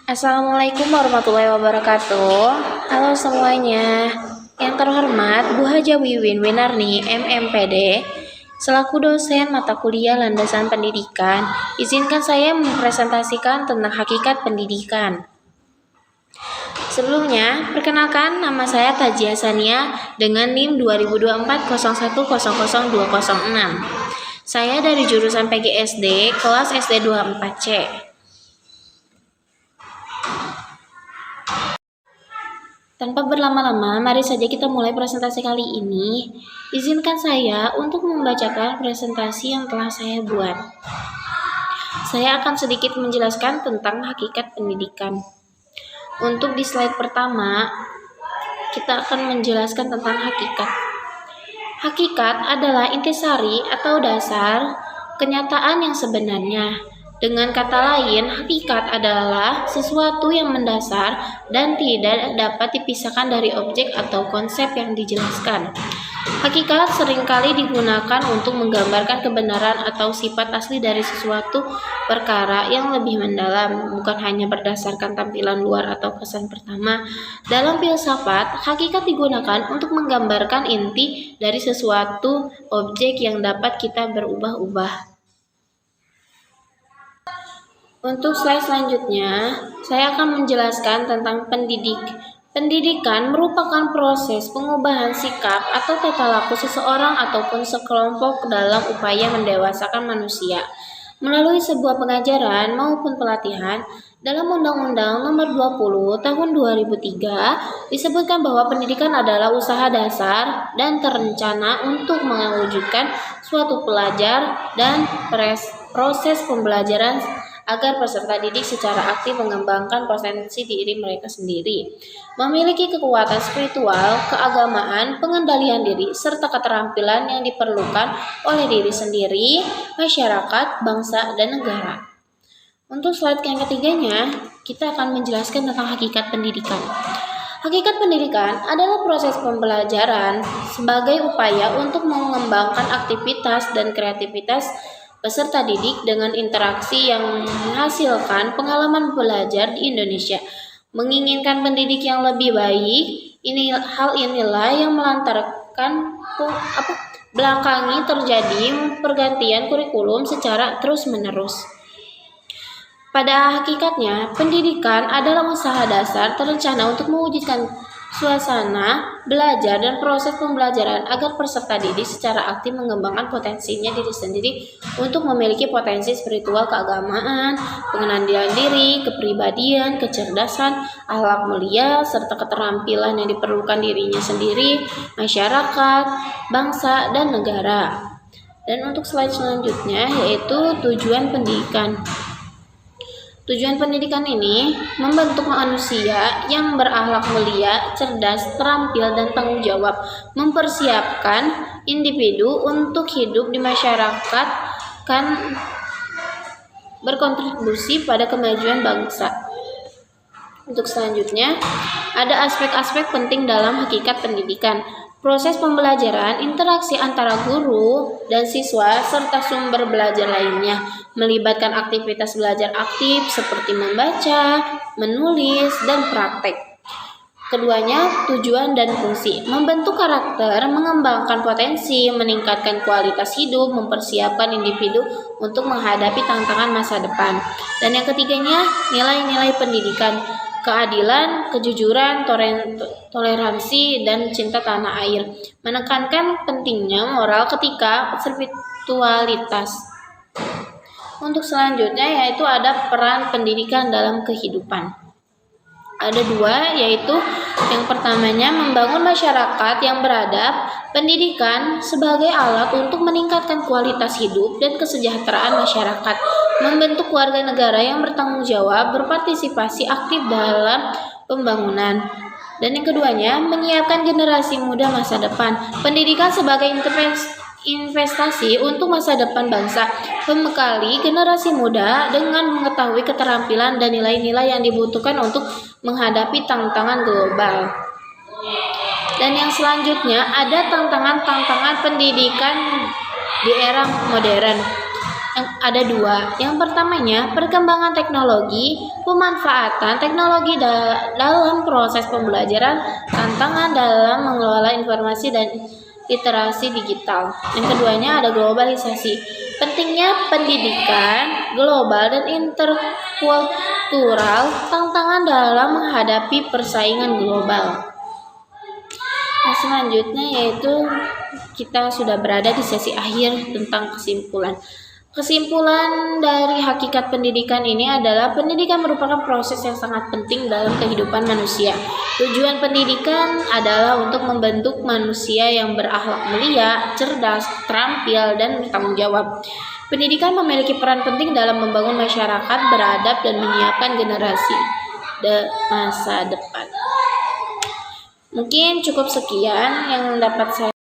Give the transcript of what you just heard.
Assalamualaikum warahmatullahi wabarakatuh. Halo semuanya. Yang terhormat Bu Haja Wiwin Winarni, MMPD, selaku dosen mata kuliah landasan pendidikan, izinkan saya mempresentasikan tentang hakikat pendidikan. Sebelumnya, perkenalkan nama saya Tajia Sania dengan NIM 202401000206. Saya dari jurusan PGSD, kelas SD 24C. Tanpa berlama-lama, mari saja kita mulai presentasi kali ini. Izinkan saya untuk membacakan presentasi yang telah saya buat. Saya akan sedikit menjelaskan tentang hakikat pendidikan. Untuk di slide pertama, kita akan menjelaskan tentang hakikat. Hakikat adalah intisari atau dasar kenyataan yang sebenarnya. Dengan kata lain, hakikat adalah sesuatu yang mendasar dan tidak dapat dipisahkan dari objek atau konsep yang dijelaskan. Hakikat seringkali digunakan untuk menggambarkan kebenaran atau sifat asli dari sesuatu perkara yang lebih mendalam, bukan hanya berdasarkan tampilan luar atau kesan pertama. Dalam filsafat, hakikat digunakan untuk menggambarkan inti dari sesuatu objek yang dapat kita berubah-ubah. Untuk slide selanjutnya, saya akan menjelaskan tentang Pendidikan merupakan proses pengubahan sikap atau tata laku seseorang ataupun sekelompok dalam upaya mendewasakan manusia. Melalui sebuah pengajaran maupun pelatihan, dalam Undang-Undang Nomor 20 Tahun 2003 disebutkan bahwa pendidikan adalah usaha dasar dan terencana untuk mewujudkan suatu pelajar dan proses pembelajaran agar peserta didik secara aktif mengembangkan potensi diri mereka sendiri, memiliki kekuatan spiritual, keagamaan, pengendalian diri, serta keterampilan yang diperlukan oleh diri sendiri, masyarakat, bangsa, dan negara. Untuk slide yang ketiganya, kita akan menjelaskan tentang hakikat pendidikan. Hakikat pendidikan adalah proses pembelajaran sebagai upaya untuk mengembangkan aktivitas dan kreativitas peserta didik dengan interaksi yang menghasilkan pengalaman belajar di Indonesia. Menginginkan pendidik yang lebih baik, hal inilah yang melantarkan belakangi terjadi pergantian kurikulum secara terus-menerus. Pada hakikatnya, pendidikan adalah usaha dasar terencana untuk mewujudkan suasana belajar dan proses pembelajaran agar peserta didik secara aktif mengembangkan potensinya diri sendiri untuk memiliki potensi spiritual, keagamaan, pengendalian diri, kepribadian, kecerdasan, akhlak mulia, serta keterampilan yang diperlukan dirinya sendiri, masyarakat, bangsa, dan negara. Dan untuk slide selanjutnya yaitu tujuan pendidikan. Tujuan pendidikan ini membentuk manusia yang berakhlak mulia, cerdas, terampil, dan tanggung jawab, mempersiapkan individu untuk hidup di masyarakat, kan berkontribusi pada kemajuan bangsa. Untuk selanjutnya, ada aspek-aspek penting dalam hakikat pendidikan. Proses pembelajaran, interaksi antara guru dan siswa, serta sumber belajar lainnya, melibatkan aktivitas belajar aktif seperti membaca, menulis, dan praktek. Keduanya, tujuan dan fungsi, membentuk karakter, mengembangkan potensi, meningkatkan kualitas hidup, mempersiapkan individu untuk menghadapi tantangan masa depan. Dan yang ketiganya, nilai-nilai pendidikan, keadilan, kejujuran, toleransi, dan cinta tanah air, menekankan pentingnya moral ketika spiritualitas. Untuk selanjutnya yaitu ada peran pendidikan dalam kehidupan. Ada dua, yaitu yang pertamanya membangun masyarakat yang beradab, pendidikan sebagai alat untuk meningkatkan kualitas hidup dan kesejahteraan masyarakat, membentuk warga negara yang bertanggung jawab, berpartisipasi aktif dalam pembangunan. Dan yang keduanya, menyiapkan generasi muda masa depan, pendidikan sebagai investasi untuk masa depan bangsa, membekali generasi muda dengan mengetahui keterampilan dan nilai-nilai yang dibutuhkan untuk menghadapi tantangan global. Dan yang selanjutnya ada tantangan pendidikan di era modern. ada dua. Yang pertamanya, perkembangan teknologi, pemanfaatan teknologi dalam proses pembelajaran, tantangan dalam mengelola informasi dan literasi digital. Yang keduanya ada globalisasi, pentingnya pendidikan global dan interkultural, tantangan dalam menghadapi persaingan global. Nah, selanjutnya yaitu kita sudah berada di sesi akhir tentang kesimpulan. Kesimpulan dari hakikat pendidikan ini adalah pendidikan merupakan proses yang sangat penting dalam kehidupan manusia. Tujuan pendidikan adalah untuk membentuk manusia yang berakhlak mulia, cerdas, terampil, dan bertanggung jawab. Pendidikan memiliki peran penting dalam membangun masyarakat beradab dan menyiapkan generasi masa depan. Mungkin cukup sekian yang dapat saya